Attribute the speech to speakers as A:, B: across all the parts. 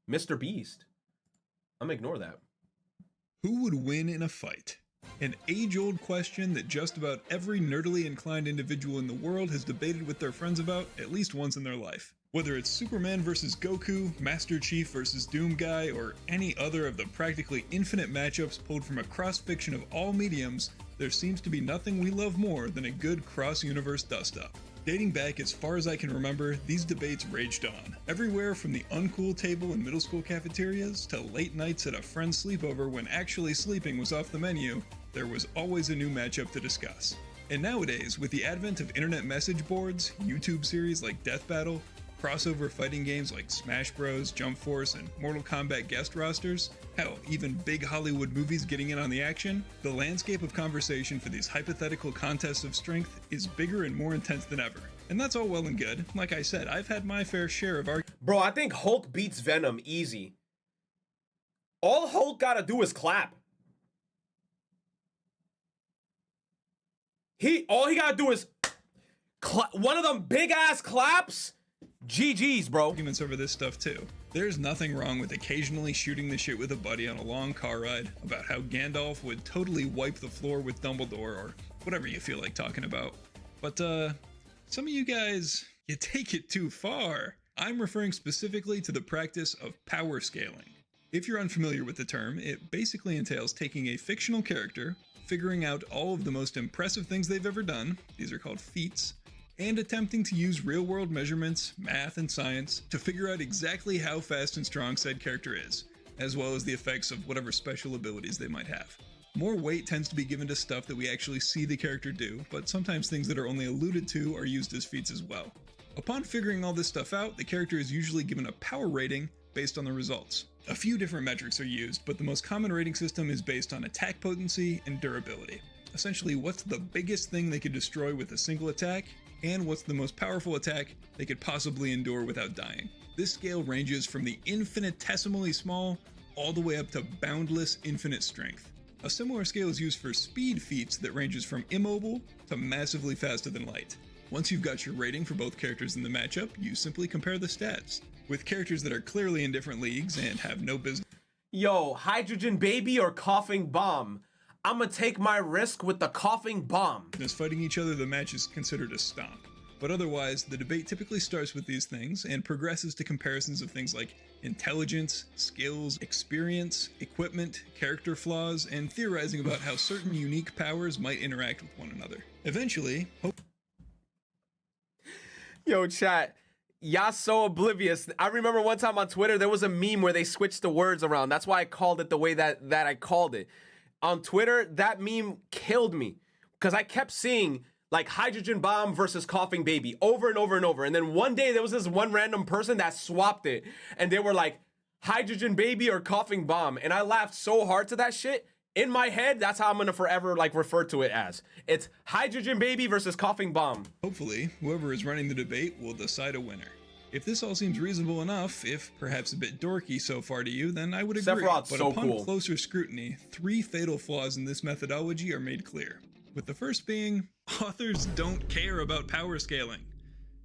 A: Mr. Beast. I'm gonna ignore that.
B: Who would win in a fight? An age-old question that just about every nerdily inclined individual in the world has debated with their friends about at least once in their life. Whether it's Superman versus Goku, Master Chief versus Doom Guy, or any other of the practically infinite matchups pulled from a cross-fiction of all mediums, there seems to be nothing we love more than a good cross-universe dust-up. Dating back as far as I can remember, these debates raged on. Everywhere from the uncool table in middle school cafeterias to late nights at a friend's sleepover when actually sleeping was off the menu, there was always a new matchup to discuss. And nowadays, with the advent of internet message boards, YouTube series like Death Battle, crossover fighting games like Smash Bros, Jump Force, and Mortal Kombat guest rosters, hell, even big Hollywood movies getting in on the action, the landscape of conversation for these hypothetical contests of strength is bigger and more intense than ever. And that's all well and good. Like I said, I've had my fair share of arguments.
A: Bro, I think Hulk beats Venom easy. All Hulk gotta do is clap. All he gotta do is one of them big ass claps. GG's, bro.
B: Arguments over this stuff too. There's nothing wrong with occasionally shooting the shit with a buddy on a long car ride about how Gandalf would totally wipe the floor with Dumbledore or whatever you feel like talking about. But some of you guys, you take it too far. I'm referring specifically to the practice of power scaling. If you're unfamiliar with the term, it basically entails taking a fictional character, figuring out all of the most impressive things they've ever done, these are called feats, and attempting to use real-world measurements, math, and science to figure out exactly how fast and strong said character is, as well as the effects of whatever special abilities they might have. More weight tends to be given to stuff that we actually see the character do, but sometimes things that are only alluded to are used as feats as well. Upon figuring all this stuff out, the character is usually given a power rating based on the results. A few different metrics are used, but the most common rating system is based on attack potency and durability. Essentially, what's the biggest thing they could destroy with a single attack, and what's the most powerful attack they could possibly endure without dying. This scale ranges from the infinitesimally small all the way up to boundless infinite strength. A similar scale is used for speed feats that ranges from immobile to massively faster than light. Once you've got your rating for both characters in the matchup, you simply compare the stats. With characters that are clearly in different leagues and have no business.
A: Yo, hydrogen baby or coughing bomb? I'ma take my risk with the coughing bomb.
B: Fighting each other, the match is considered a stomp. But otherwise, the debate typically starts with these things and progresses to comparisons of things like intelligence, skills, experience, equipment, character flaws, and theorizing about how certain unique powers might interact with one another. Eventually,
A: Yo, chat, y'all so oblivious. I remember one time on Twitter, there was a meme where they switched the words around. That's why I called it the way that I called it. On Twitter, that meme killed me because I kept seeing like hydrogen bomb versus coughing baby over and over and over. And then one day there was this one random person that swapped it and they were like hydrogen baby or coughing bomb. And I laughed so hard to that shit. In my head, that's how I'm gonna forever like refer to it as. It's hydrogen baby versus coughing bomb.
B: Hopefully, whoever is running the debate will decide a winner. If this all seems reasonable enough, if perhaps a bit dorky so far to you, then I would agree.
A: Sephiroth's
B: but
A: so
B: upon
A: cool.
B: closer scrutiny, 3 fatal flaws in this methodology are made clear. With the first being, authors don't care about power scaling.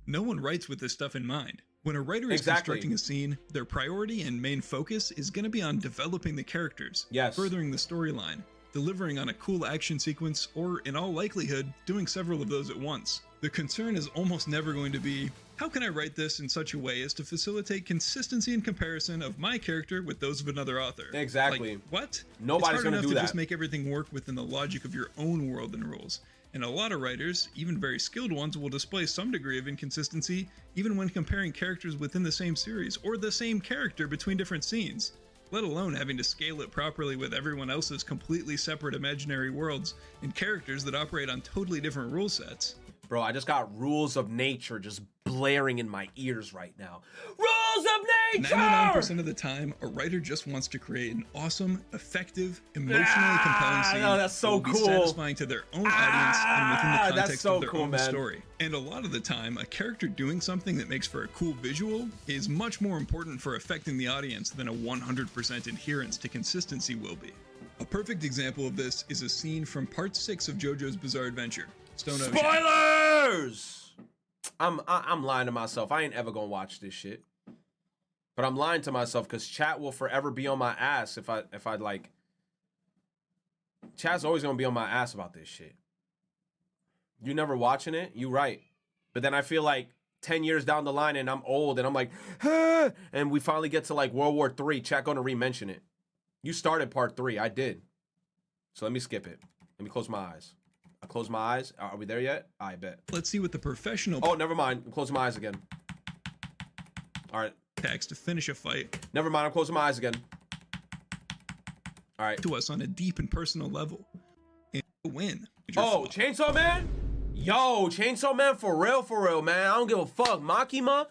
B: No one writes with this stuff in mind. When a writer is constructing a scene, their priority and main focus is going to be on developing the characters, furthering the storyline, delivering on a cool action sequence, or in all likelihood, doing several of those at once. The concern is almost never going to be, how can I write this in such a way as to facilitate consistency and comparison of my character with those of another author?
A: Exactly.
B: Like, what?
A: Nobody's going to do that.
B: Just make everything work within the logic of your own world and rules. And a lot of writers, even very skilled ones, will display some degree of inconsistency even when comparing characters within the same series or the same character between different scenes, let alone having to scale it properly with everyone else's completely separate imaginary worlds and characters that operate on totally different rule sets.
A: Bro, I just got Rules of Nature just blaring in my ears right now. Rules of Nature!
B: 99% of the time, a writer just wants to create an awesome, effective, emotionally compelling scene
A: that's so
B: that will
A: cool.
B: be satisfying to their own audience and within the context
A: so
B: of their
A: cool,
B: own
A: man.
B: story. And a lot of the time, a character doing something that makes for a cool visual is much more important for affecting the audience than a 100% adherence to consistency will be. A perfect example of this is a scene from Part 6 of JoJo's Bizarre Adventure, Stone Ocean.
A: Spoilers! I'm lying to myself. I ain't ever gonna watch this shit. But I'm lying to myself because chat will forever be on my ass if I like. Chat's always gonna be on my ass about this shit. You never watching it? You right. But then I feel like 10 years down the line and I'm old and I'm like, ah, and we finally get to like World War III, chat gonna re-mention it. You started part 3, I did. So let me skip it. Let me close my eyes. I close my eyes. Are we there yet? I bet.
B: Let's see what the professional.
A: Oh, never mind. I'm closing my eyes again. All right.
B: Tax to finish a fight.
A: Never mind. I'm closing my eyes again. All right.
B: To us on a deep and personal level. And win.
A: Oh, Chainsaw Man? Yo, Chainsaw Man for real, man. I don't give a fuck. Makima?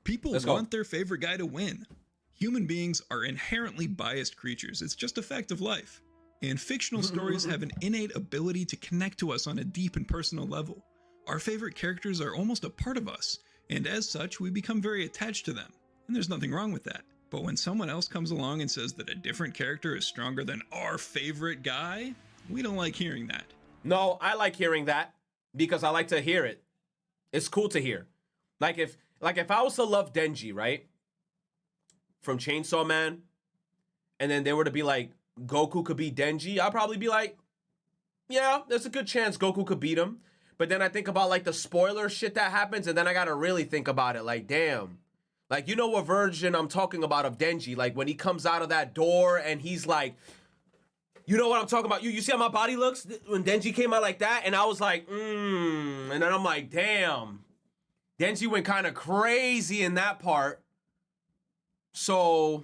B: People want their favorite guy to win. Human beings are inherently biased creatures. It's just a fact of life. And fictional stories have an innate ability to connect to us on a deep and personal level. Our favorite characters are almost a part of us, and as such, we become very attached to them. And there's nothing wrong with that. But when someone else comes along and says that a different character is stronger than our favorite guy, we don't like hearing that.
A: No, I like hearing that because I like to hear it. It's cool to hear. Like if I was to love Denji, right? From Chainsaw Man, and then they were to be like, Goku could beat Denji, I'd probably be like, yeah, there's a good chance Goku could beat him. But then I think about like the spoiler shit that happens, and then I gotta really think about it. Like, damn. Like, you know what version I'm talking about of Denji? Like when he comes out of that door and he's like, you know what I'm talking about? You see how my body looks when Denji came out like that? And I was like, and then I'm like, damn. Denji went kind of crazy in that part. So,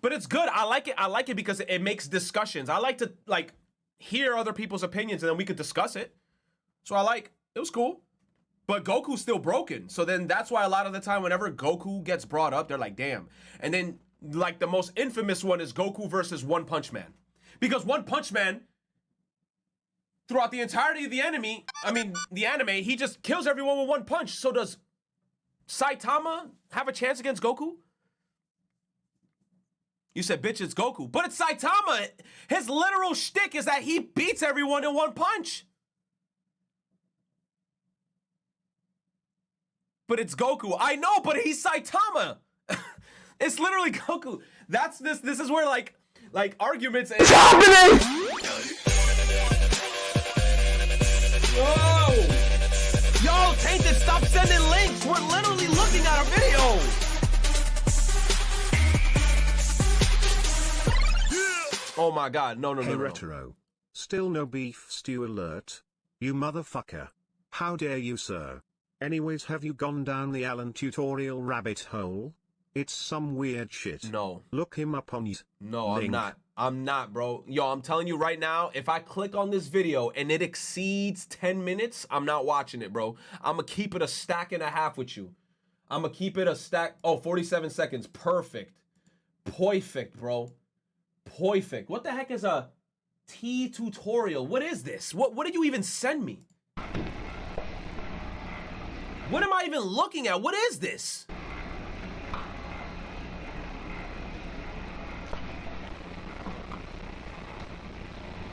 A: but it's good. I like it. I like it because it makes discussions. I like to like hear other people's opinions and then we could discuss it. So it was cool. But Goku's still broken. So then that's why a lot of the time whenever Goku gets brought up, they're like, damn. And then like the most infamous one is Goku versus One Punch Man. Because One Punch Man, throughout the entirety of the anime, he just kills everyone with one punch. So does Saitama have a chance against Goku? You said, bitch, it's Goku. But it's Saitama. His literal shtick is that he beats everyone in one punch. But it's Goku. I know, but he's Saitama. It's literally Goku. This is where like arguments and Whoa! Yo, Tainted, stop sending links. We're literally looking at a video. Oh my god, no.
C: Hey Retro. Still no beef stew alert. You motherfucker. How dare you, sir? Anyways, have you gone down the Alan tutorial rabbit hole? It's some weird shit.
A: No.
C: Look him up on his
A: No,
C: link.
A: I'm not, bro. Yo, I'm telling you right now, if I click on this video and it exceeds 10 minutes, I'm not watching it, bro. I'm gonna keep it a stack and a half with you. I'm gonna keep it a stack. Oh, 47 seconds. Perfect. Perfect, bro. Perfect. What the heck is a T tutorial? What is this? What did you even send me? What am I even looking at? What is this?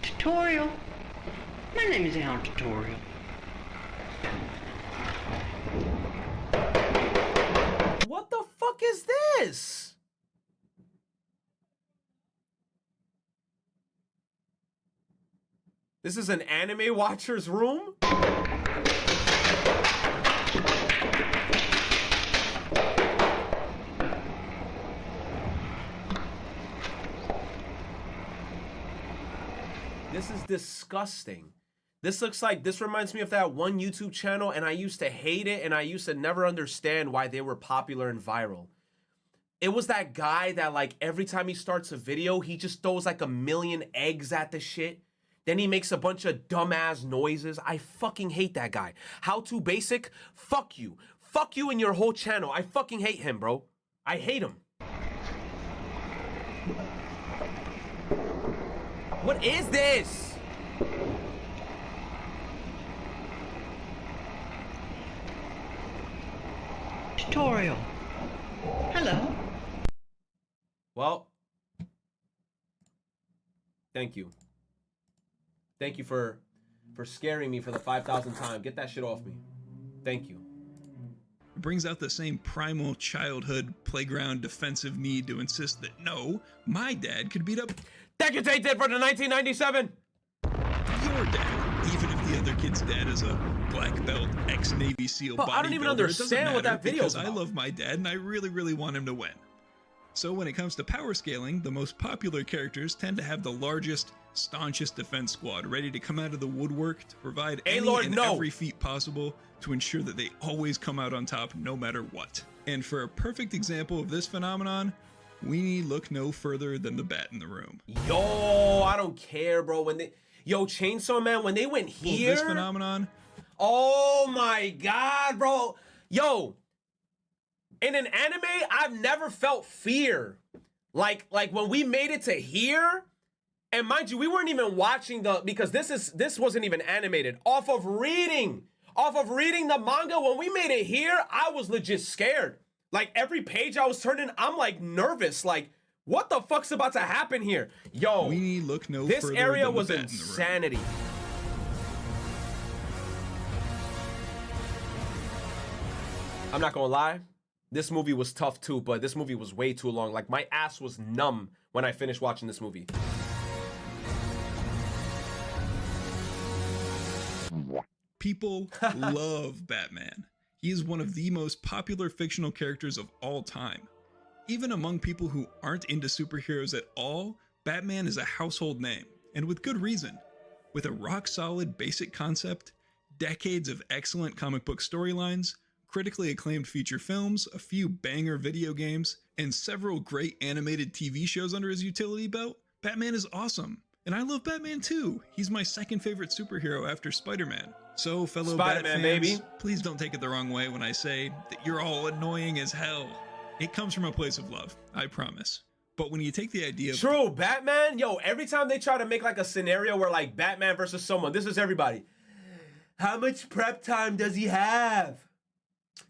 D: Tutorial. My name is Alan Tutorial.
A: What the fuck is this? This is an anime watcher's room? This is disgusting. This reminds me of that one YouTube channel, and I used to hate it, and I used to never understand why they were popular and viral. It was that guy that, like, every time he starts a video, he just throws, like, 1,000,000 eggs at the shit. Then he makes a bunch of dumbass noises. I fucking hate that guy. How to Basic? Fuck you. Fuck you and your whole channel. I fucking hate him, bro. I hate him. What is this?
D: Tutorial. Hello.
A: Well, thank you. Thank you for for scaring me for the 5,000th time. Get that shit off me. Thank you.
B: It brings out the same primal childhood playground defensive need to insist that no, my dad could beat up
A: Thank you, Tate, for the 1997.
B: your dad, even if the other kid's dad is a black belt ex-Navy SEAL bodybuilder.
A: I don't even understand what that video is
B: because I
A: about.
B: love my dad and I really, really want him to win. So when it comes to power scaling, the most popular characters tend to have the largest, staunchest defense squad ready to come out of the woodwork to provide any and every feat possible to ensure that they always come out on top no matter what. And for a perfect example of this phenomenon, we need look no further than the bat in the room.
A: Yo, I don't care, bro. Yo, Chainsaw Man, when they went here.
B: This phenomenon.
A: Oh my God, bro. Yo, in an anime, I've never felt fear. Like when we made it to here, and mind you, we weren't even watching because this wasn't even animated. Off of reading the manga, when we made it here, I was legit scared. Like every page I was turning, I'm like nervous. Like, what the fuck's about to happen here? Yo,
B: we need look no
A: this
B: further
A: area
B: than
A: was
B: the bat in the room.
A: insanity. I'm not gonna lie, this movie was tough too, but this movie was way too long. Like my ass was numb when I finished watching this movie.
B: People love Batman. He is one of the most popular fictional characters of all time. Even among people who aren't into superheroes at all, Batman is a household name, and with good reason. With a rock-solid basic concept, decades of excellent comic book storylines, critically acclaimed feature films, a few banger video games, and several great animated TV shows under his utility belt, Batman is awesome. And I love Batman too. He's my second favorite superhero after Spider-Man. So, fellow Bat fans,
A: baby,
B: please don't take it the wrong way when I say that you're all annoying as hell. It comes from a place of love, I promise. But when you take the idea of—
A: True, Batman, yo, every time they try to make like a scenario where like Batman versus someone, this is everybody. How much prep time does he have?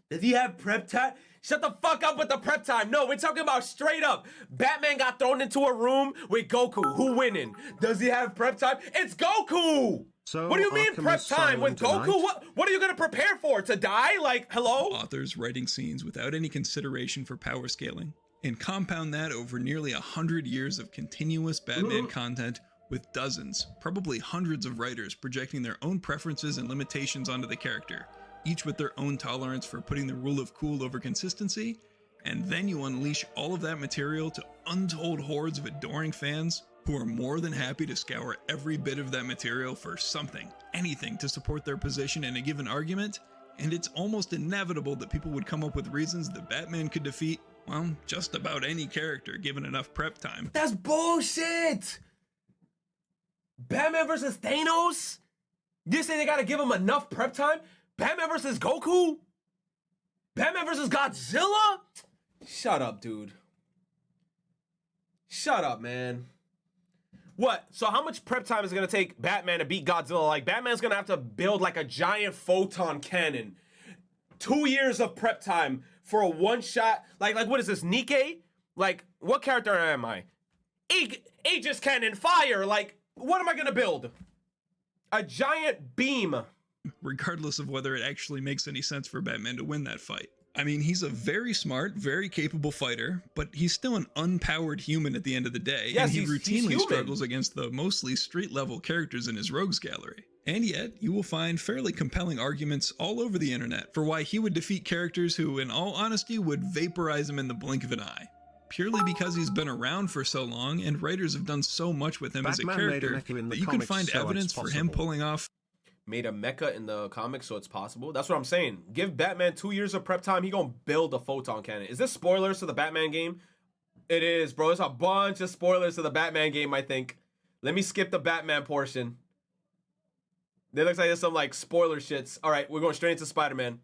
A: Does he have prep time? Shut the fuck up with the prep time. No, we're talking about straight up. Batman got thrown into a room with Goku. Who winning? Does he have prep time? It's Goku!
C: So
A: what do you mean
C: Arkham
A: prep
C: is
A: time with
C: silent
A: Goku?
C: tonight?
A: What are you gonna prepare for? To die? Like, hello?
B: authors writing scenes without any consideration for power scaling, and compound that over nearly 100 years of continuous Batman content with dozens, probably hundreds of writers projecting their own preferences and limitations onto the character, each with their own tolerance for putting the rule of cool over consistency, and then you unleash all of that material to untold hordes of adoring fans who are more than happy to scour every bit of that material for something, anything to support their position in a given argument, and it's almost inevitable that people would come up with reasons that Batman could defeat, well, just about any character given enough prep time.
A: That's bullshit! Batman versus Thanos? You say they gotta give him enough prep time? Batman versus Goku? Batman versus Godzilla? Shut up, dude. Shut up, man. What? So how much prep time is it gonna take Batman to beat Godzilla? Like, Batman's gonna have to build like a giant photon cannon. 2 years of prep time for a one-shot. Like what is this, Nikkei? Like, what character am I? Aegis cannon, fire! Like, what am I gonna build? A giant beam.
B: Regardless of whether it actually makes any sense for Batman to win that fight. I mean, he's a very smart, very capable fighter, but he's still an unpowered human at the end of the day,
A: Yes,
B: and he
A: he's
B: routinely
A: human.
B: struggles against the mostly street-level characters in his rogues gallery. And yet, you will find fairly compelling arguments all over the internet for why he would defeat characters who, in all honesty, would vaporize him in the blink of an eye. Purely because he's been around for so long, and writers have done so much with him as a
C: Batman made
B: character
C: an echo in the
B: that you can
C: comics,
B: find
C: so it's
B: evidence for him
C: possible.
B: pulling off
A: Made a mecha in the comics, so it's possible. That's what I'm saying. Give Batman 2 years of prep time. He gonna build a photon cannon. Is this spoilers to the Batman game? It is, bro. There's a bunch of spoilers to the Batman game, I think. Let me skip the Batman portion. It looks like there's some like spoiler shits. All right, we're going straight into Spider-Man.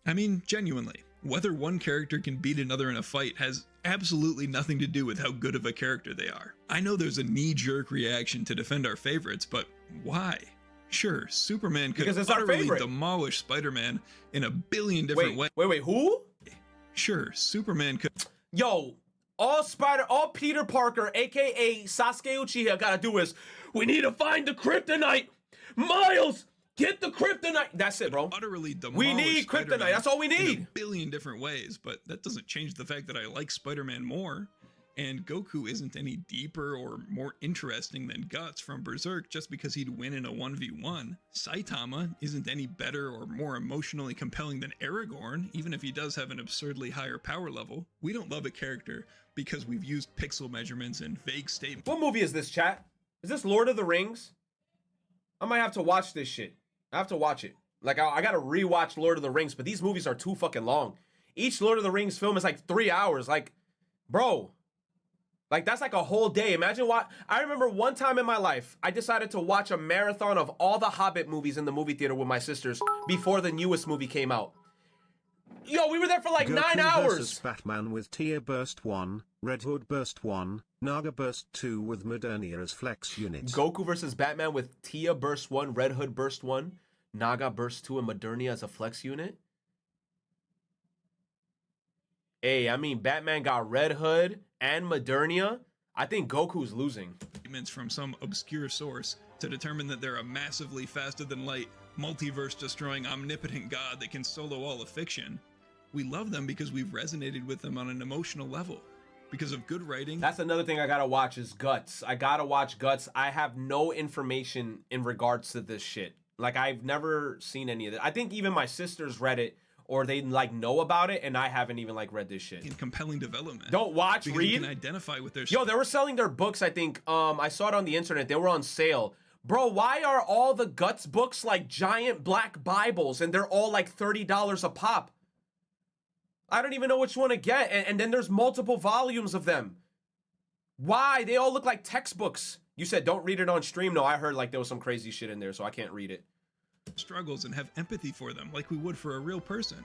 B: I mean, genuinely, whether one character can beat another in a fight has absolutely nothing to do with how good of a character they are. I know there's a knee-jerk reaction to defend our favorites, but why? Sure, Superman could
A: Because it's our
B: utterly
A: favorite.
B: demolish Spider-Man in a billion different ways.
A: Wait, who?
B: Sure, Superman could
A: Yo, all Peter Parker, aka Sasuke Uchiha, gotta do is, we need to find the kryptonite. Miles, get the kryptonite. That's it, bro.
B: Utterly
A: We need
B: demolished Spider-Man
A: kryptonite. That's all we
B: in
A: need.
B: a billion different ways, but that doesn't change the fact that I like Spider-Man more. And Goku isn't any deeper or more interesting than Guts from Berserk just because he'd win in a 1v1. Saitama isn't any better or more emotionally compelling than Aragorn, even if he does have an absurdly higher power level. We don't love a character because we've used pixel measurements and vague statements.
A: What movie is this, chat? Is this Lord of the Rings? I might have to watch this shit. I have to watch it. Like, I gotta rewatch Lord of the Rings, but these movies are too fucking long. Each Lord of the Rings film is like 3 hours. Like, bro. Like, that's like a whole day. Imagine what... I remember one time in my life, I decided to watch a marathon of all the Hobbit movies in the movie theater with my sisters before the newest movie came out. Yo, we were there for like
C: Goku
A: 9 hours.
C: versus Batman with Tier Burst 1, Red Hood Burst 1, Naga Burst 2 with Modernia as flex units.
A: Goku versus Batman with Tia Burst 1, Red Hood Burst 1, Naga Burst 2, and Modernia as a flex unit. Hey, I mean, Batman got Red Hood and Modernia. I think Goku's losing.
B: From some obscure source to determine that they're a massively faster than light, multiverse destroying omnipotent god that can solo all of fiction. We love them because we've resonated with them on an emotional level. Because of good writing.
A: That's another thing I gotta watch is Guts. I gotta watch Guts. I have no information in regards to this shit. Like, I've never seen any of it. I think even my sisters read it, or they like know about it, and I haven't even like read this shit.
B: In compelling development.
A: Don't watch,
B: because
A: read.
B: You can identify with their.
A: Yo, they were selling their books. I think I saw it on the internet. They were on sale. Bro, why are all the Guts books like giant black Bibles, and they're all like $30 a pop? I don't even know which one to get, and then there's multiple volumes of them. Why? They all look like textbooks. You said don't read it on stream. No, I heard like there was some crazy shit in there, so I can't read it.
B: Struggles and have empathy for them like we would for a real person.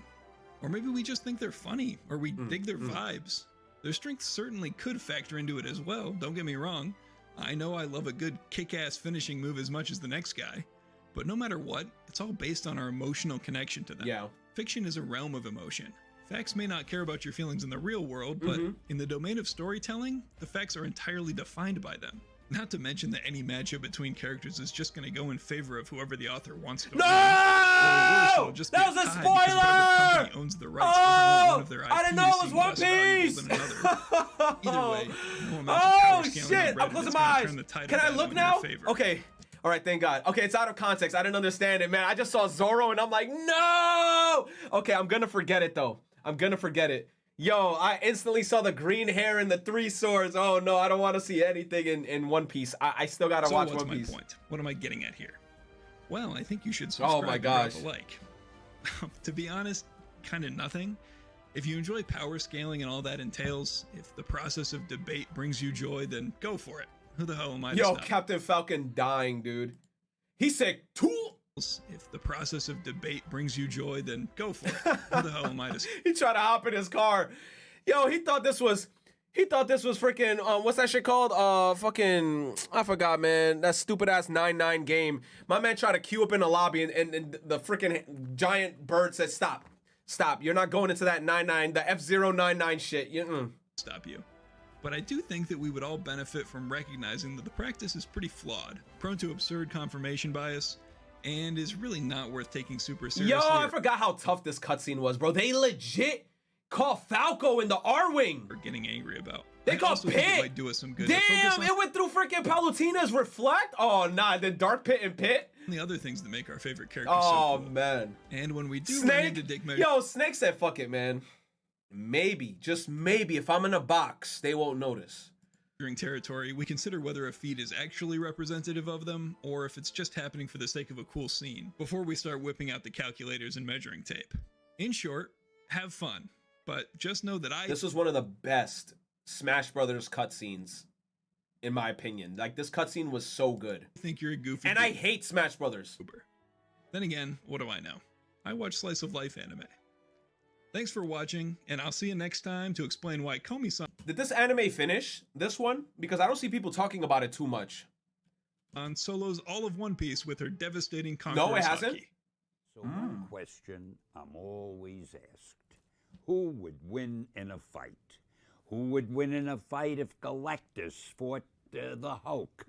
B: Or maybe we just think they're funny, or we dig their vibes. Their strengths certainly could factor into it as well, don't get me wrong. I know I love a good kick-ass finishing move as much as the next guy, but no matter what, it's all based on our emotional connection to them.
A: Yeah.
B: Fiction is a realm of emotion. Facts may not care about your feelings in the real world, but in the domain of storytelling, the facts are entirely defined by them. Not to mention that any matchup between characters is just going to go in favor of whoever the author wants to win.
A: No!
B: That was
A: a spoiler!
B: Company owns the rights doesn't want one of their
A: I didn't know it was One Piece!
B: Either way, no amount of
A: Oh
B: power scaling
A: shit!
B: on
A: I'm
B: Reddit
A: closing
B: is
A: my
B: gonna
A: eyes.
B: turn the tide
A: Can
B: of
A: I
B: battle
A: look
B: in your
A: now?
B: favor.
A: Okay. All right, thank God. Okay, it's out of context. I didn't understand it, man. I just saw Zoro and I'm like, no! Okay, I'm gonna forget it though. I'm gonna forget it. Yo, I instantly saw the green hair and the 3 swords. Oh no, I don't want to see anything in One Piece. I still gotta watch One Piece.
B: What's my point? What am I getting at here? Well, I think you should subscribe.
A: Oh my
B: and drop
A: gosh.
B: a like. To be honest, kind of nothing. If you enjoy power scaling and all that entails, if the process of debate brings you joy, then go for it. Who the hell am I to
A: Yo,
B: stop?
A: Captain Falcon dying, dude. He said, "Tool."
B: If the process of debate brings you joy, then go for it. Who the hell am I to
A: He tried to hop in his car. Yo, he thought this was freaking what's that shit called? Fucking I forgot, man. That stupid ass 9-9 game. My man tried to queue up in the lobby and the freaking giant bird said, "Stop. Stop. You're not going into that 9-9, the F-099 shit."
B: stop you? But I do think that we would all benefit from recognizing that the practice is pretty flawed, prone to absurd confirmation bias, and is really not worth taking super seriously.
A: Yo, I forgot how tough this cutscene was, bro. They legit call Falco in the R-Wing.
B: Or getting angry about.
A: They
B: I
A: call
B: also think it
A: Pit.
B: might do us some good to focus
A: Damn,
B: on
A: it went through freaking Palutina's Reflect. Oh, nah, the Dark Pit and Pit.
B: the other things that make our favorite characters
A: Oh,
B: so cool.
A: man.
B: And when we do run
A: Snake.
B: into dick measures,
A: Yo, Snake said, fuck it, man. Maybe, just maybe, if I'm in a box, they won't notice.
B: during territory, we consider whether a feat is actually representative of them, or if it's just happening for the sake of a cool scene, before we start whipping out the calculators and measuring tape. In short, have fun, but just know that
A: This was one of the best Smash Brothers cutscenes, in my opinion. Like, this cutscene was so good.
B: think you're a goofy
A: And I hate Smash Brothers.
B: Then again, what do I know? I watch slice of life anime. Thanks for watching, and I'll see you next time to explain why Komi-san
A: Did this anime finish, this one? Because I don't see people talking about it too much.
B: solos all of One Piece with her devastating conqueror's
A: No, it hasn't.
B: haki.
E: So one question I'm always asked: who would win in a fight? Who would win in a fight if Galactus fought the Hulk,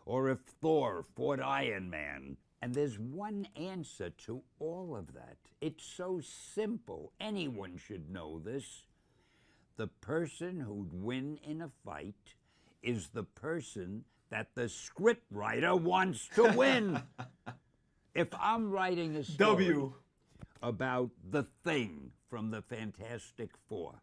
E: or if Thor fought Iron Man? And there's one answer to all of that. It's so simple. Anyone should know this. The person who'd win in a fight is the person that the script writer wants to win. If I'm writing a story about the Thing from the Fantastic Four,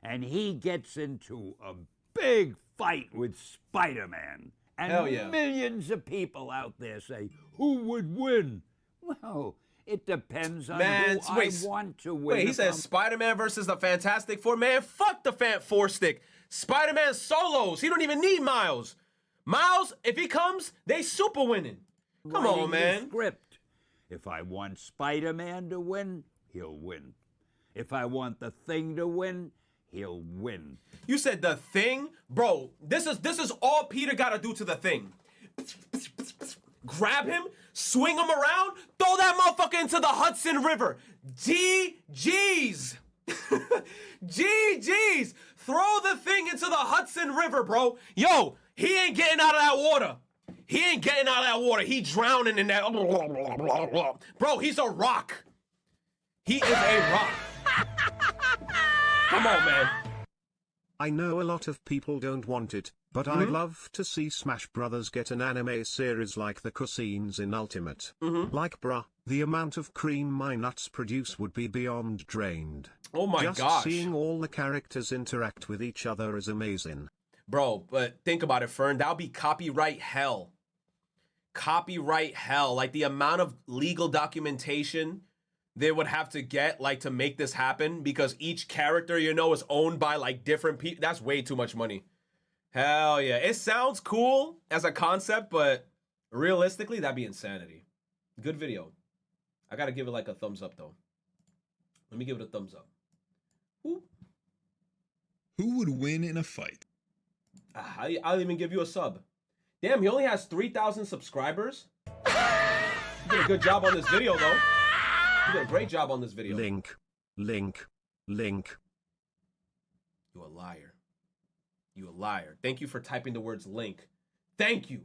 E: and he gets into a big fight with Spider-Man, and millions of people out there say, who would win? Well, it depends on who I want to win.
A: Wait, he says Spider-Man versus the Fantastic Four. Man, fuck the Four Stick. Spider-Man solos. He don't even need Miles. Miles, if he comes, they super winning. Come on, man.
E: Script. If I want Spider-Man to win, he'll win. If I want the Thing to win, he'll win.
A: You said the Thing? Bro, this is all Peter gotta do to the Thing. Grab him, swing him around, throw that motherfucker into the Hudson River. GG's. GG's. Throw the Thing into the Hudson River, bro. Yo, he ain't getting out of that water. He ain't getting out of that water. He drowning in that. Bro, he's a rock. He is a rock. Come on, man.
C: I know a lot of people don't want it, but I'd love to see Smash Brothers get an anime series like the cutscenes in Ultimate. Like, bruh, the amount of cream my nuts produce would be beyond drained.
A: Oh my gosh.
C: Just seeing all the characters interact with each other is amazing.
A: Bro, but think about it, Fern. That'll be copyright hell. Copyright hell. Like, the amount of legal documentation they would have to get, like, to make this happen, because each character, you know, is owned by, like, different people. That's way too much money. Hell yeah. It sounds cool as a concept, but realistically, that'd be insanity. Good video. I gotta give it, like, a thumbs up, though. Let me give it a thumbs up. Woo.
B: Who would win in a fight?
A: I'll even give you a sub. Damn, he only has 3,000 subscribers. You did a good job on this video, though. You did a great job on this video.
C: Link.
A: You a liar. You a liar. Thank you for typing the words link. Thank you.